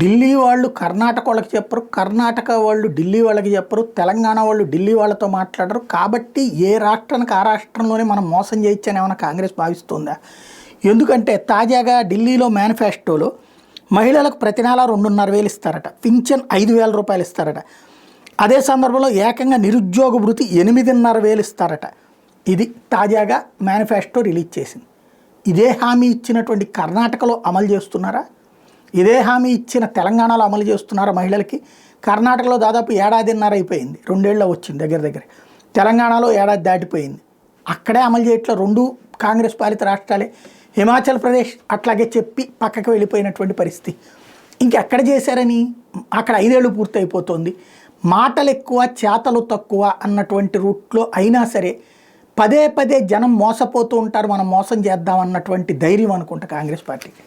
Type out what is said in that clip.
ఢిల్లీ వాళ్ళు కర్ణాటక వాళ్ళకి చెప్పరు, కర్ణాటక వాళ్ళు ఢిల్లీ వాళ్ళకి చెప్పరు, తెలంగాణ వాళ్ళు ఢిల్లీ వాళ్ళతో మాట్లాడరు. కాబట్టి ఏ రాష్ట్రానికి ఆ రాష్ట్రంలోనే మనం మోసం చేయొచ్చని ఏమైనా కాంగ్రెస్ భావిస్తుందా? ఎందుకంటే తాజాగా ఢిల్లీలో మేనిఫెస్టోలో మహిళలకు ప్రతి నెల 2,500 ఇస్తారట, పింఛన్ 5,000 రూపాయలు ఇస్తారట. అదే సందర్భంలో ఏకంగా నిరుద్యోగ భృతి 8,500 ఇస్తారట. ఇది తాజాగా మేనిఫెస్టో రిలీజ్ చేసింది. ఇదే హామీ ఇచ్చినటువంటి కర్ణాటకలో అమలు చేస్తున్నారా? ఇదే హామీ ఇచ్చిన తెలంగాణలో అమలు చేస్తున్నారా మహిళలకి? కర్ణాటకలో దాదాపు 1.5 అయిపోయింది, 2 ఏళ్ళలో వచ్చింది దగ్గర దగ్గర. తెలంగాణలో 1 దాటిపోయింది. అక్కడే అమలు చేయట్లో 2 కాంగ్రెస్ పాలిత రాష్ట్రాలే. హిమాచల్ ప్రదేశ్ అట్లాగే చెప్పి పక్కకు వెళ్ళిపోయినటువంటి పరిస్థితి. ఇంకెక్కడ చేశారని? అక్కడ 5 ఏళ్ళు పూర్తి అయిపోతుంది. మాటలు ఎక్కువ చేతలు తక్కువ అన్నటువంటి రూట్లో అయినా సరే పదే పదే జనం మోసపోతూ ఉంటారు, మనం మోసం చేద్దాం అన్నటువంటి ధైర్యం అనుకుంటా కాంగ్రెస్ పార్టీకి.